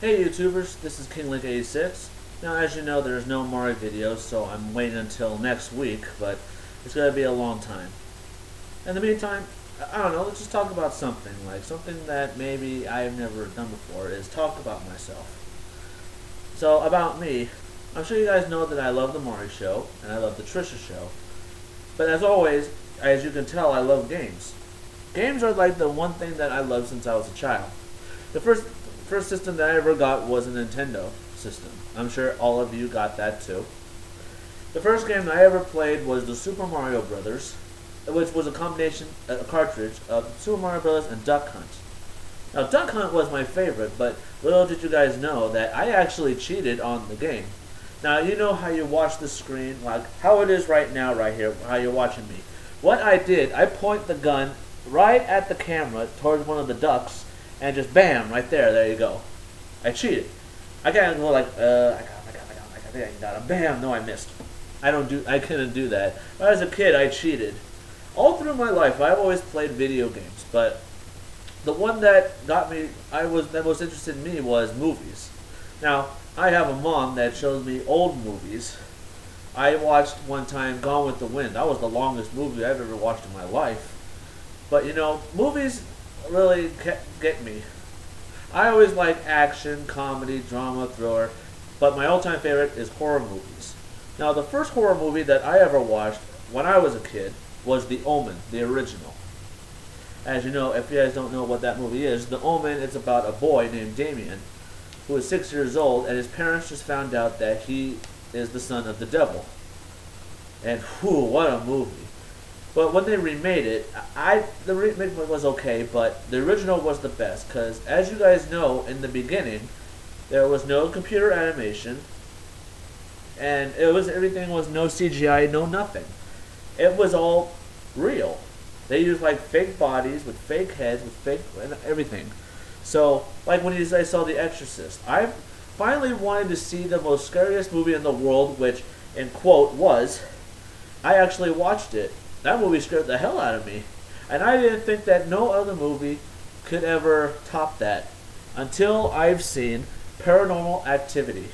Hey YouTubers, this is KingLink86. Now as you know there's no Mario videos, so I'm waiting until next week, but it's going to be a long time. In the meantime, I don't know, let's just talk about something, like something that maybe I've never done before, is talk about myself. So about me, I'm sure you guys know that I love the Mario show, and I love the Trisha show. But as always, as you can tell, I love games. Games are like the one thing that I love since I was a child. The first system that I ever got was a Nintendo system. I'm sure all of you got that too. The first game that I ever played was the Super Mario Brothers, which was a cartridge of Super Mario Brothers and Duck Hunt. Now Duck Hunt was my favorite, but little did you guys know that I actually cheated on the game. Now you know how you watch the screen, like how it is right now, right here, how you're watching me. What I did, I point the gun right at the camera towards one of the ducks, and just bam, right there you go. I cheated. I can't go like, I think I got him. Bam, no, I missed. I couldn't do that. But as a kid, I cheated. All through my life, I've always played video games, but the one that got me, that was interested in me was movies. Now, I have a mom that shows me old movies. I watched one time Gone with the Wind. That was the longest movie I've ever watched in my life. But you know, movies really get me. I always like action, comedy, drama, thriller, but my all-time favorite is horror movies. Now, the first horror movie that I ever watched when I was a kid was The Omen, the original. As you know, if you guys don't know what that movie is, The Omen is about a boy named Damien who is 6 years old, and his parents just found out that he is the son of the devil. And whew, what a movie. But when they remade it, the remake was okay, but the original was the best, because as you guys know, in the beginning, there was no computer animation, and everything was no CGI, no nothing. It was all real. They used like fake bodies with fake heads, with fake everything. So, like when I saw The Exorcist, I finally wanted to see the most scariest movie in the world, which, in quote, was. I actually watched it. That movie scared the hell out of me. And I didn't think that no other movie could ever top that until I've seen Paranormal Activity.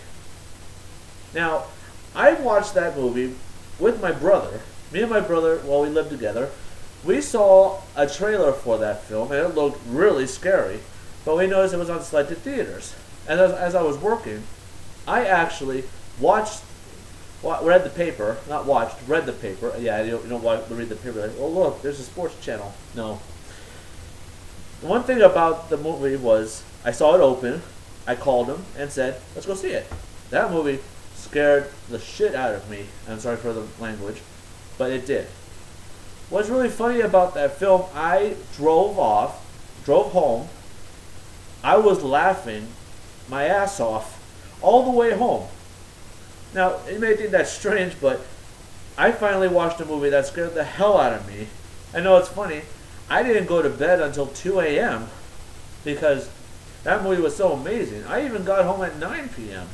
Now, I watched that movie with my brother. Me and my brother, while we lived together, we saw a trailer for that film, and it looked really scary. But we noticed it was on selected theaters. And as I was working, I actually read the paper, not watched, read the paper. Yeah, you don't read the paper. Like, oh look, there's a sports channel. No. The one thing about the movie was, I saw it open, I called him and said, let's go see it. That movie scared the shit out of me. I'm sorry for the language, but it did. What's really funny about that film, I drove home, I was laughing my ass off all the way home. Now, you may think that's strange, but I finally watched a movie that scared the hell out of me. I know it's funny. I didn't go to bed until 2 a.m. because that movie was so amazing. I even got home at 9 p.m.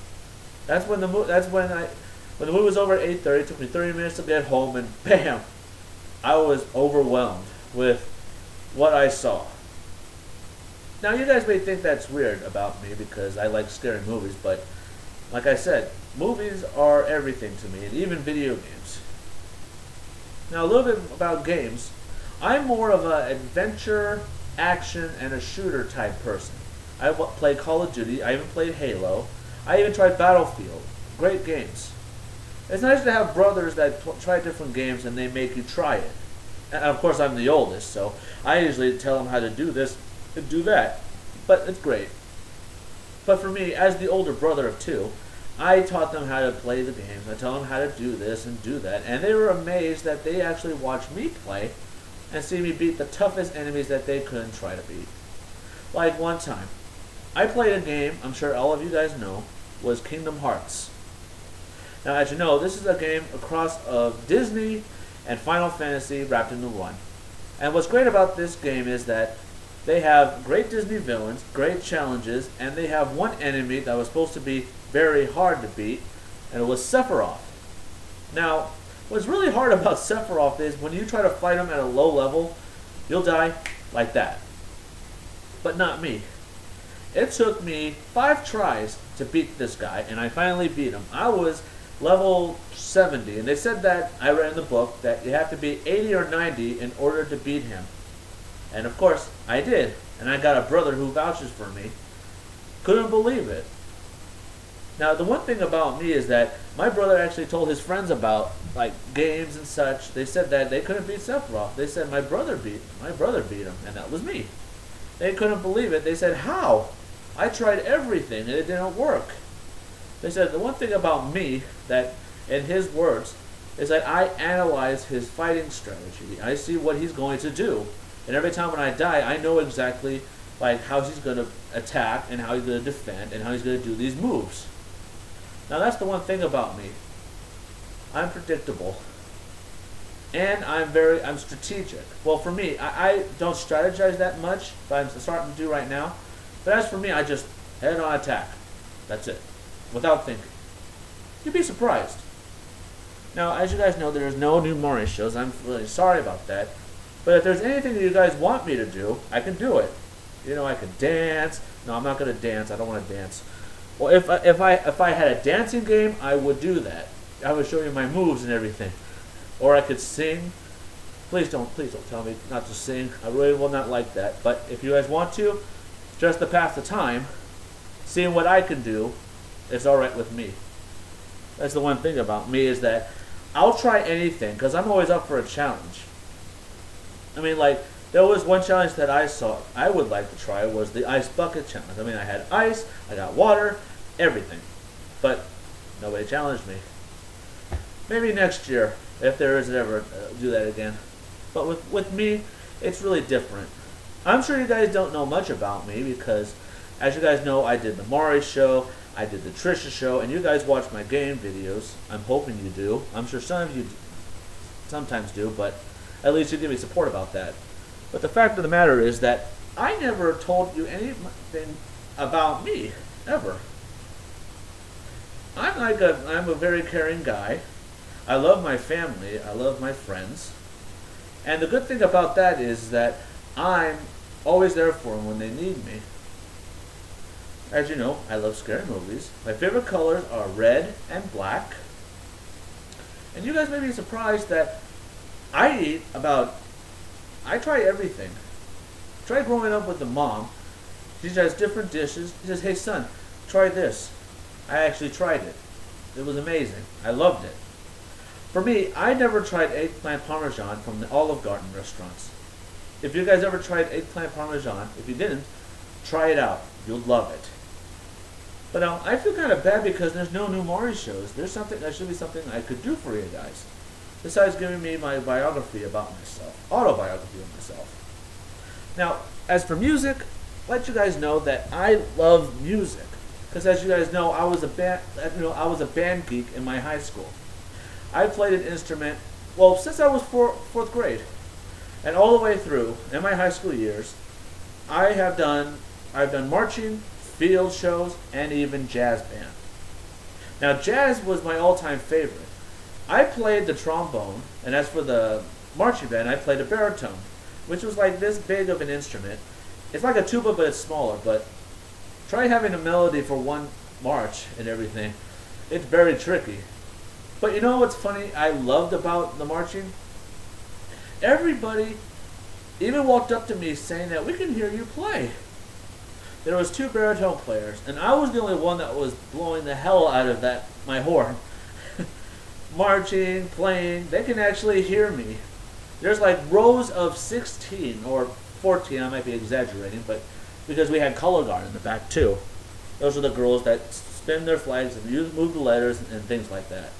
That's when the movie was over at 8:30. It took me 30 minutes to get home, and bam, I was overwhelmed with what I saw. Now, you guys may think that's weird about me because I like scary movies, but like I said, movies are everything to me, and even video games. Now, a little bit about games. I'm more of an adventure, action, and a shooter type person. I play Call of Duty. I even played Halo. I even tried Battlefield. Great games. It's nice to have brothers that try different games and they make you try it. And of course, I'm the oldest, so I usually tell them how to do this and do that. But it's great. But for me, as the older brother of two, I taught them how to play the games. I taught them how to do this and do that. And they were amazed that they actually watched me play and see me beat the toughest enemies that they couldn't try to beat. Like one time, I played a game, I'm sure all of you guys know, was Kingdom Hearts. Now, as you know, this is a game across of Disney and Final Fantasy wrapped into one. And what's great about this game is that they have great Disney villains, great challenges, and they have one enemy that was supposed to be very hard to beat, and it was Sephiroth. Now, what's really hard about Sephiroth is when you try to fight him at a low level, you'll die like that. But not me. It took me 5 tries to beat this guy, and I finally beat him. I was level 70, and they said that, I read in the book, that you have to be 80 or 90 in order to beat him. And of course, I did. And I got a brother who vouches for me. Couldn't believe it. Now, the one thing about me is that my brother actually told his friends about like games and such. They said that they couldn't beat Sephiroth. They said my brother beat him, and that was me. They couldn't believe it. They said, how? I tried everything and it didn't work. They said the one thing about me that, in his words, is that I analyze his fighting strategy. I see what he's going to do. And every time when I die, I know exactly like how he's going to attack and how he's going to defend and how he's going to do these moves. Now that's the one thing about me. I'm predictable. And I'm strategic. Well, for me, I don't strategize that much, but I'm starting to do right now. But as for me, I just head-on attack. That's it. Without thinking. You'd be surprised. Now, as you guys know, there's no new Mario shows. I'm really sorry about that. But if there's anything that you guys want me to do, I can do it. You know, I can dance. No, I'm not going to dance. I don't want to dance. Well, if I had a dancing game, I would do that. I would show you my moves and everything. Or I could sing. Please don't tell me not to sing. I really will not like that. But if you guys want to, just to pass the time, seeing what I can do, it's alright with me. That's the one thing about me, is that I'll try anything because I'm always up for a challenge. I mean, like, there was one challenge that I saw I would like to try, was the ice bucket challenge. I mean, I had ice, I got water, everything. But nobody challenged me. Maybe next year, if there is ever do that again. But with me, it's really different. I'm sure you guys don't know much about me because, as you guys know, I did the Mari show, I did the Trisha show, and you guys watch my game videos. I'm hoping you do. I'm sure some of you sometimes do, but at least you give me support about that. But the fact of the matter is that I never told you anything about me, ever. I'm a very caring guy. I love my family. I love my friends. And the good thing about that is that I'm always there for them when they need me. As you know, I love scary movies. My favorite colors are red and black. And you guys may be surprised that I try everything. Try growing up with a mom. She has different dishes. She says, hey son, try this. I actually tried it. It was amazing. I loved it. For me, I never tried eggplant parmesan from the Olive Garden restaurants. If you guys ever tried eggplant parmesan, if you didn't, try it out. You'll love it. But now, I feel kind of bad because there's no new Mari shows. There should be something I could do for you guys. Besides giving me my biography about myself. Autobiography of myself. Now, as for music, let you guys know that I love music. Because as you guys know, I was a band geek in my high school. I played an instrument, well, since I was fourth grade. And all the way through, in my high school years, I've done marching, field shows, and even jazz band. Now, jazz was my all-time favorite. I played the trombone, and as for the marching band, I played a baritone, which was like this big of an instrument. It's like a tuba, but it's smaller. But try having a melody for one march and everything. It's very tricky. But you know what's funny I loved about the marching? Everybody even walked up to me saying that we can hear you play. There was 2 baritone players, and I was the only one that was blowing the hell out of my horn. Marching, playing, they can actually hear me. There's like rows of 16 or 14, I might be exaggerating, but because we had color guard in the back too. Those are the girls that spin their flags and move the letters and things like that.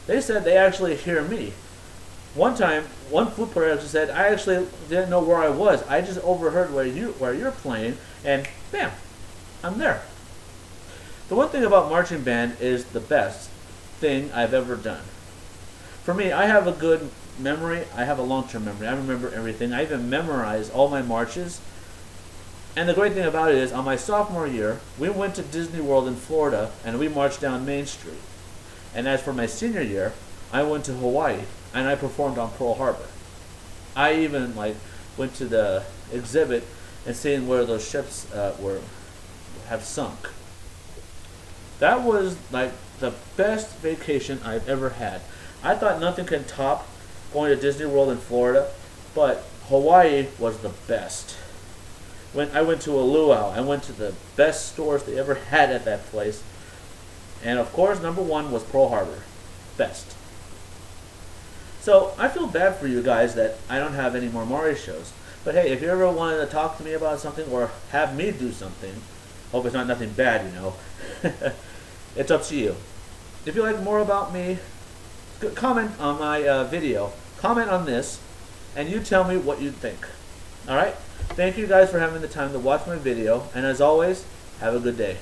They said they actually hear me. One time, one flute player just said, I actually didn't know where I was. I just overheard where you're playing, and bam, I'm there. The one thing about marching band is the best thing I've ever done. For me, I have a good memory. I have a long-term memory. I remember everything. I even memorize all my marches. And the great thing about it is, on my sophomore year, we went to Disney World in Florida, and we marched down Main Street. And as for my senior year, I went to Hawaii, and I performed on Pearl Harbor. I even went to the exhibit and seen where those ships have sunk. That was like the best vacation I've ever had. I thought nothing can top going to Disney World in Florida, but Hawaii was the best. When I went to a luau, I went to the best stores they ever had at that place. And of course, number one was Pearl Harbor. Best. So I feel bad for you guys that I don't have any more Mario shows. But hey, if you ever wanted to talk to me about something or have me do something, hope it's not nothing bad, you know. It's up to you. If you like more about me, comment on my video. Comment on this, and you tell me what you think. Alright? Thank you guys for having the time to watch my video, and as always, have a good day.